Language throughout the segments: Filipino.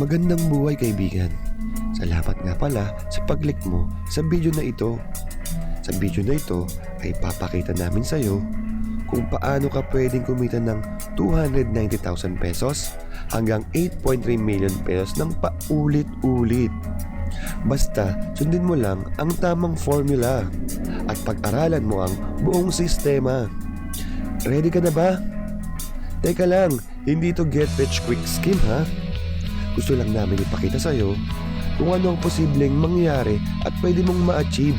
Magandang buhay kaibigan. Salamat nga pala sa pag-click mo sa video na ito. Sa video na ito ay papakita namin sa iyo kung paano ka pwedeng kumita ng 290,000 pesos hanggang 8.3 million pesos ng paulit-ulit. Basta sundin mo lang ang tamang formula at pag-aralan mo ang buong sistema. Ready ka na ba? Teka lang, hindi to get rich quick scheme ha? Gusto lang namin ipakita sa iyo kung ano ang posibleng mangyari at pwede mong ma-achieve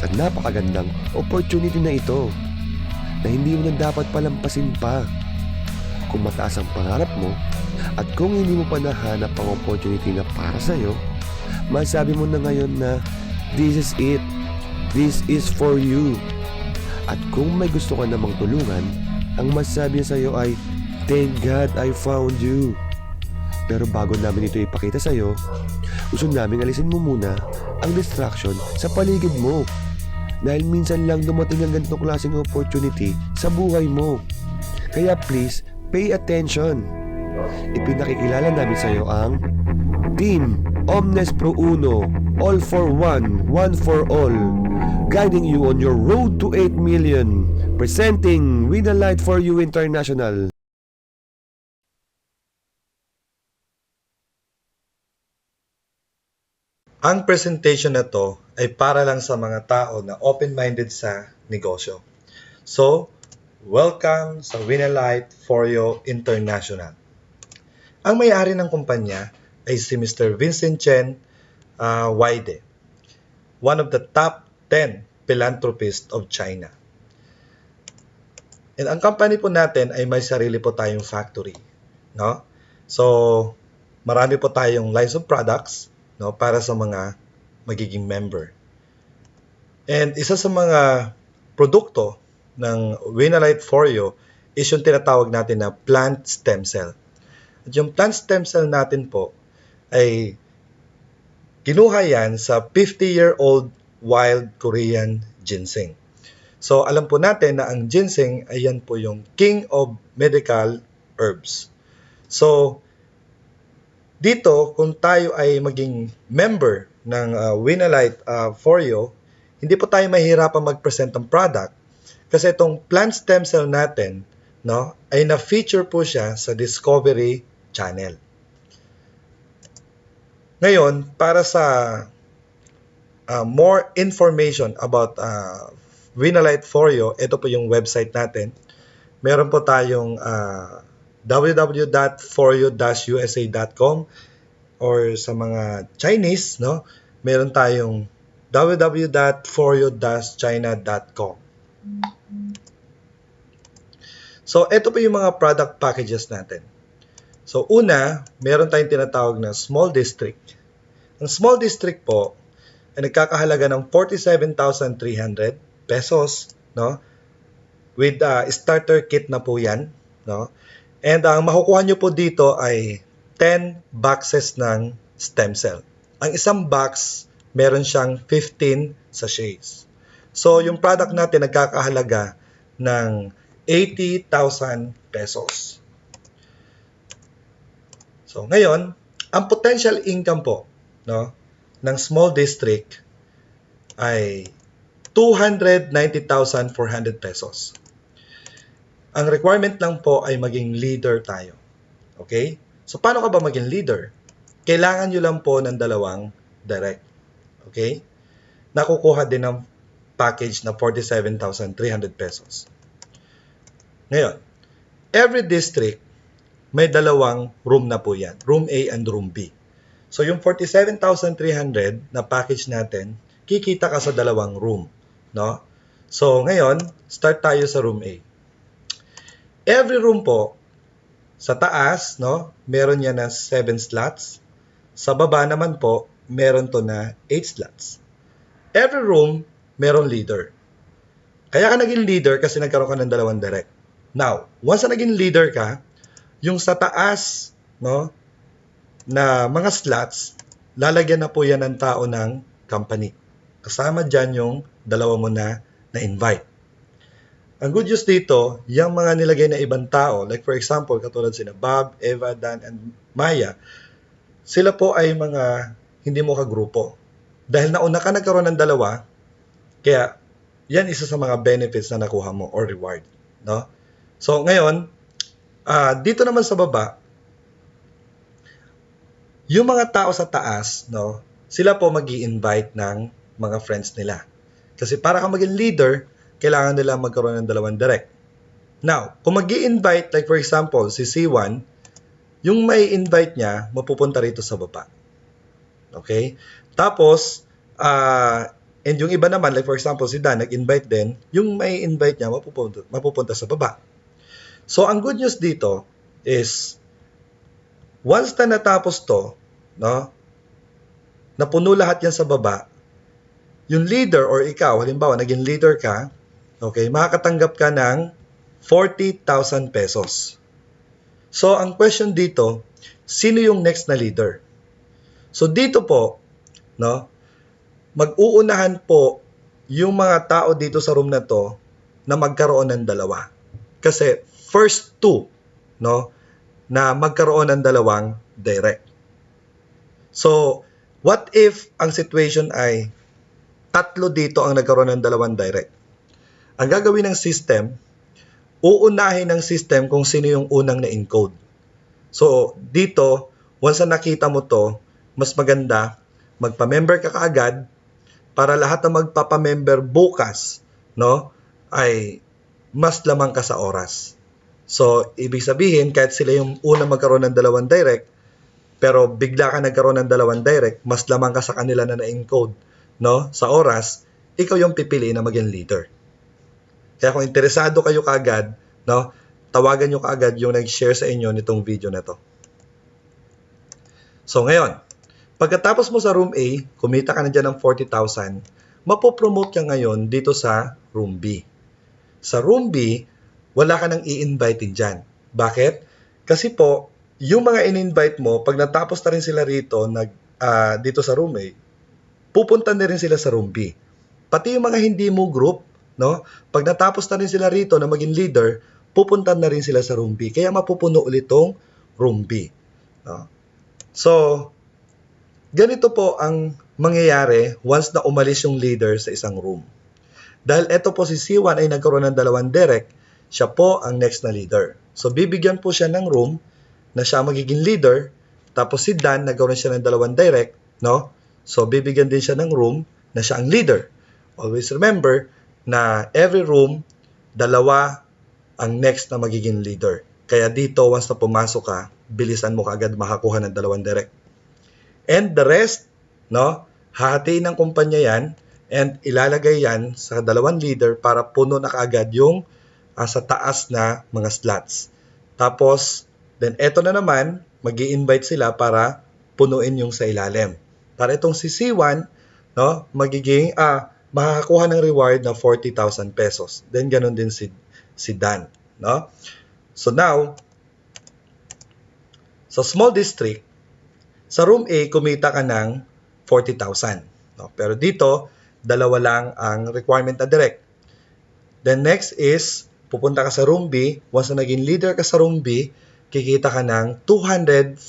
sa napakagandang opportunity na ito na hindi mo na dapat palampasin pa. Kung mataas ang pangarap mo at kung hindi mo pa nahanap ang opportunity na para sa iyo, masabi mo na ngayon na this is it. This is for you. At kung may gusto ka namang tulungan, ang masabi sa iyo ay thank God I found you. Pero bago namin ito ipakita sa iyo, gusto namin alisin mo muna ang distraction sa paligid mo. Dahil minsan lang dumating ang ganitong klaseng opportunity sa buhay mo. Kaya please, pay attention. Ipinakikilala namin sa iyo ang Team Omnes Pro Uno, All for One, One for All, guiding you on your road to 8 million, presenting With a Light for You International. Ang presentation na to ay para lang sa mga tao na open-minded sa negosyo. So, welcome sa Winalight for You International. Ang may-ari ng kumpanya ay si Mr. Vincent Chen Weide, one of the top 10 philanthropists of China. And ang company po natin ay may sarili po tayong factory, no? So, marami po tayong lines of products, no, para sa mga magiging member. And isa sa mga produkto ng Winalight for You is yung tinatawag natin na plant stem cell. At yung plant stem cell natin po ay kinuha yan sa 50-year-old wild Korean ginseng. So alam po natin na ang ginseng ay yan po yung king of medical herbs. So dito, kung tayo ay maging member ng Winalight for You, hindi po tayo mahihirapan mag-present ng product kasi itong plant stem cell natin, no, ay na-feature po siya sa Discovery Channel. Ngayon, para sa more information about Winalight for You, ito po yung website natin. Meron po tayong www.foryou-usa.com or sa mga Chinese, no, meron tayong www.foryou-china.com. So, ito po yung mga product packages natin. So, una, meron tayong tinatawag na small district. Ang small district po ay nagkakahalaga ng 47,300 pesos, no? With starter kit na po yan, no? And ang makukuha nyo po dito ay 10 boxes ng stem cell. Ang isang box, meron siyang 15 sachets. So, yung product natin nagkakahalaga ng 80,000 pesos. So, ngayon, ang potential income po, no, ng small district ay 290,400 pesos. Ang requirement lang po ay maging leader tayo. Okay? So, paano ka ba maging leader? Kailangan nyo lang po ng dalawang direct. Okay? Nakukuha din ng package na 47,300 pesos. Ngayon, every district may dalawang room na po yan. Room A and Room B. So, yung 47,300 na package natin, kikita ka sa dalawang room. No? So, ngayon, start tayo sa Room A. Every room po, sa taas, no, meron yan na 7 slots. Sa baba naman po, meron to na 8 slots. Every room, meron leader. Kaya ka naging leader kasi nagkaroon ka ng dalawang direct. Now, once na naging leader ka, yung sa taas, no, na mga slots, lalagyan na po yan ng tao ng company. Kasama dyan yung dalawa mo na invite. Ang good news dito, yung mga nilagay na ibang tao, like for example, katulad sina Bob, Eva, Dan, and Maya, sila po ay mga hindi mo kagrupo. Dahil nauna ka nagkaroon ng dalawa, kaya yan isa sa mga benefits na nakuha mo or reward. No? So ngayon, dito naman sa baba, yung mga tao sa taas, no, sila po mag-i-invite ng mga friends nila. Kasi para ka maging leader, kailangan nila magkaroon ng dalawang direct. Now, kung mag-i-invite, like for example, si C1, yung may invite niya, mapupunta rito sa baba. Okay? Tapos, and yung iba naman, like for example, si Dan, nag-invite din, yung may invite niya, mapupunta sa baba. So, ang good news dito is, once na natapos to, no, napuno lahat yan sa baba, yung leader or ikaw, halimbawa, naging leader ka, okay, makakatanggap ka ng 40,000 pesos. So, ang question dito, sino yung next na leader? So, dito po, no, mag-uunahan po yung mga tao dito sa room na to na magkaroon ng dalawa. Kasi, first two, no, na magkaroon ng dalawang direct. So, what if ang situation ay tatlo dito ang nagkaroon ng dalawang direct? Ang gagawin ng system, uunahin ng system kung sino yung unang na-encode. So, dito, once na nakita mo to, mas maganda, magpa-member ka kaagad para lahat na magpapa-member bukas, no, ay mas lamang ka sa oras. So, ibig sabihin, kahit sila yung unang magkaroon ng dalawang direct, pero bigla ka nagkaroon ng dalawang direct, mas lamang ka sa kanila na na-encode, no, sa oras, ikaw yung pipiliin na maging leader. Kaya kung interesado kayo kaagad, no, tawagan nyo kaagad yung nag-share sa inyo nitong video na to. So ngayon, pagkatapos mo sa room A, kumita ka na dyan ng 40,000, mapopromote ka ngayon dito sa room B. Sa room B, wala ka nang i-invite dyan. Bakit? Kasi po, yung mga in-invite mo, pag natapos na rin sila rito, dito sa room A, pupunta na rin sila sa room B. Pati yung mga hindi mo group, no? Pag natapos na rin sila rito na maging leader, pupunta na rin sila sa room B. Kaya mapupuno ulit tong room B. No? So, ganito po ang mangyayari once na umalis yung leader sa isang room. Dahil eto po si C1 ay nagkaroon ng dalawang direct, siya po ang next na leader. So, bibigyan po siya ng room na siya magiging leader, tapos si Dan nagkaroon siya ng dalawang direct, no? So, bibigyan din siya ng room na siya ang leader. Always remember na every room, dalawa ang next na magiging leader. Kaya dito, once na pumasok ka, bilisan mo kaagad makakuha ng dalawang direct. And the rest, no, hahatiin ng kumpanya yan and ilalagay yan sa dalawang leader para puno na kaagad yung sa taas na mga slots. Tapos, then eto na naman, mag-i-invite sila para punuin yung sa ilalim. Para itong si C1, no, magiging, makakakuha ng reward na 40,000 pesos. Then, ganun din si Dan. No? So now, sa small district, sa room A, kumita ka ng 40,000. No? Pero dito, dalawa lang ang requirement na direct. Then next is, pupunta ka sa room B. Once na naging leader ka sa room B, kikita ka ng 242,000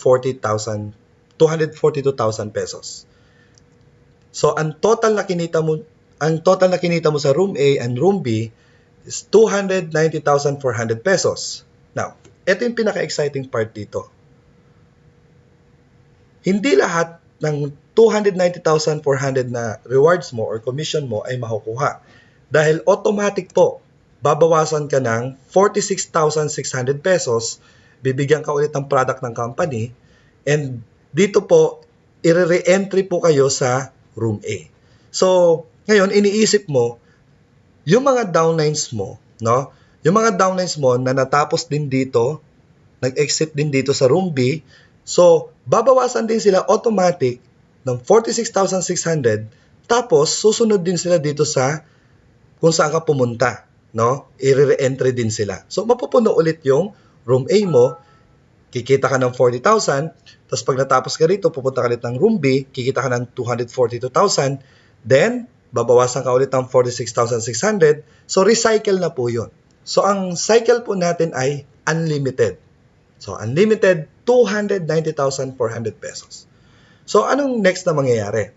pesos. So, ang total na kinita mo sa room A and room B is 290,400 pesos. Now, ito yung pinaka-exciting part dito. Hindi lahat ng 290,400 na rewards mo or commission mo ay makukuha. Dahil automatic po, babawasan ka ng 46,600 pesos, bibigyan ka ulit ng product ng company, and dito po, i-re-entry po kayo sa room A. So, ngayon, iniisip mo, yung mga downlines mo, no? Yung mga downlines mo na natapos din dito, nag-exit din dito sa room B, so, babawasan din sila automatic ng 46,600, tapos susunod din sila dito sa kung saan ka pumunta, no? I-re-entry din sila. So, mapupuno ulit yung room A mo, kikita ka ng 40,000, tapos pag natapos ka rito, pupunta ka ulit ng room B, kikita ka ng 242,000, then, babawasan ka ulit ng 46,600, so recycle na po yun. So, ang cycle po natin ay unlimited. So, unlimited 290,400 pesos. So, anong next na mangyayari?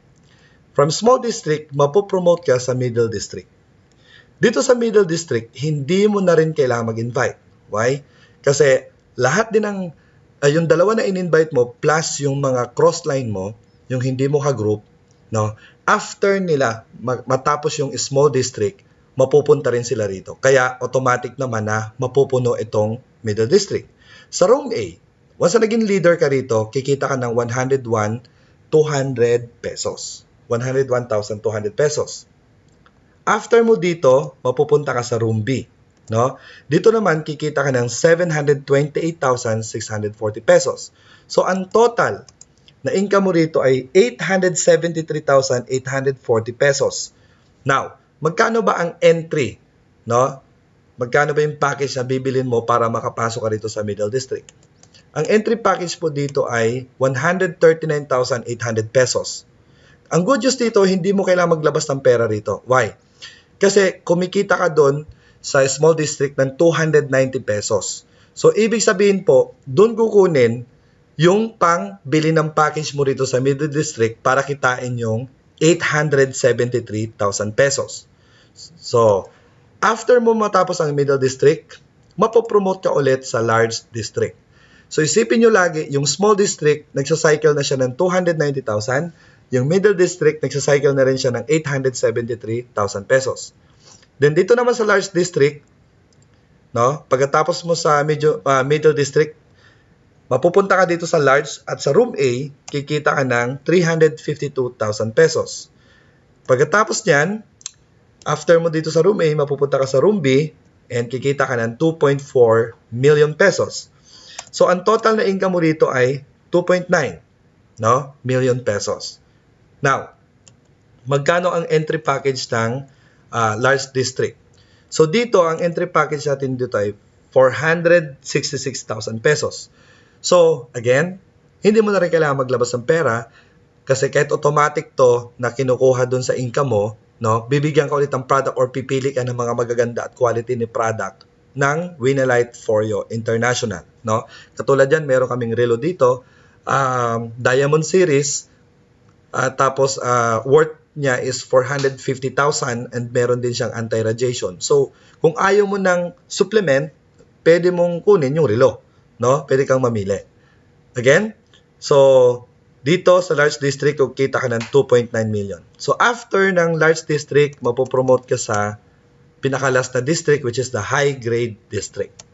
From small district, mapopromote ka sa middle district. Dito sa middle district, hindi mo na rin kailangan mag-invite. Why? Kasi lahat din ng, yung dalawa na in-invite mo plus yung mga cross-line mo, yung hindi mo ka-group, no? After nila matapos yung small district, mapupunta rin sila rito. Kaya automatic naman na mapupuno itong middle district. Sa room A, once na naging leader ka rito, kikita ka ng 101,200 pesos. 101,200 pesos. After mo dito, mapupunta ka sa room B. No? Dito naman, kikita ka ng 728,640 pesos. So, ang total na income mo rito ay 873,840 pesos. Now, magkano ba ang entry? No? Magkano ba yung package na bibilin mo para makapasok ka rito sa middle district? Ang entry package po dito ay 139,800 pesos. Ang good news dito, hindi mo kailangan maglabas ng pera rito. Why? Kasi kumikita ka doon sa small district ng 290 pesos. So, ibig sabihin po, doon kukunin yung pang-bili ng package mo rito sa middle district para kitain yung 873,000 pesos. So, after mo matapos ang middle district, mapopromote ka ulit sa large district. So, isipin nyo lagi, yung small district, nagsacycle na siya ng 290,000. Yung middle district, nagsacycle na rin siya ng 873,000 pesos. Then, dito naman sa large district, no, pagkatapos mo sa middle district, mapupunta ka dito sa large at sa room A, kikita ka ng 352,000 pesos. Pagkatapos niyan, after mo dito sa room A, mapupunta ka sa room B, and kikita ka ng 2.4 million pesos. So, ang total na income mo rito ay 2.9 million pesos. Now, magkano ang entry package ng large district? So, dito, ang entry package natin dito ay 466,000 pesos. So, again, hindi mo na rin kailangan maglabas ng pera kasi kahit automatic to na kinukuha dun sa income mo, no, bibigyan ka ulit ng product or pipili ka ng mga magaganda at quality ni product ng Winalite Foryo International. No? Katulad yan, meron kaming relo dito, Diamond Series, tapos worth niya is 450,000 and meron din siyang anti-radiation. So, kung ayaw mo ng supplement, pwede mong kunin yung relo. No? Pwede kang mamili. Again, so, dito sa large district, kita ka ng 2.9 million. So, after ng large district, mapopromote ka sa pinakalas na district, which is the high-grade district.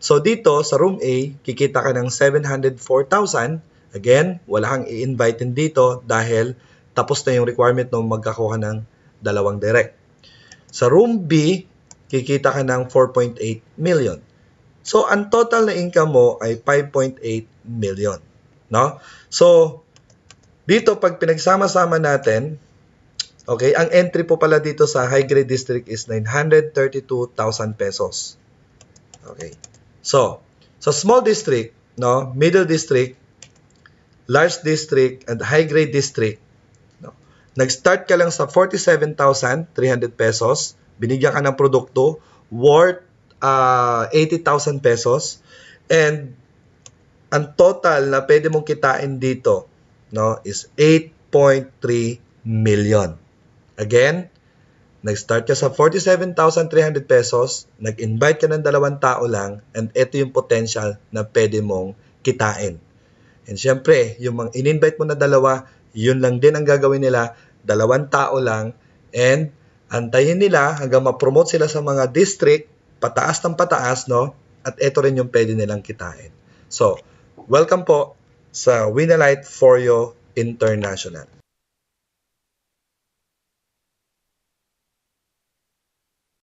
So, dito sa room A, kikita ka ng 704,000. Again, wala kang i-invite dito dahil tapos na yung requirement ng magkakuha ng dalawang direct. Sa room B, kikita ka ng 4.8 million. So, ang total na income mo ay 5.8 million. No? So, dito, pag pinagsama-sama natin, okay, ang entry po pala dito sa high-grade district is 932,000 pesos. Okay. So, sa small district, no, middle district, large district, and high-grade district, no, nag-start ka lang sa 47,300 pesos, binigyan ka ng produkto worth 80,000 pesos, and ang total na pwede mong kitain dito, no, is 8.3 million. Again, nag-start ka sa 47,300 pesos, nag-invite ka ng 2 tao lang, and ito yung potential na pwede mong kitain. And syempre, yung mga in-invite mo na 2, yun lang din ang gagawin nila, 2 tao lang, and antayin nila hanggang ma-promote sila sa mga district, pataas ng pataas, no? At ito rin yung pwede nilang kitain. So, welcome po sa Winalite Foryo International.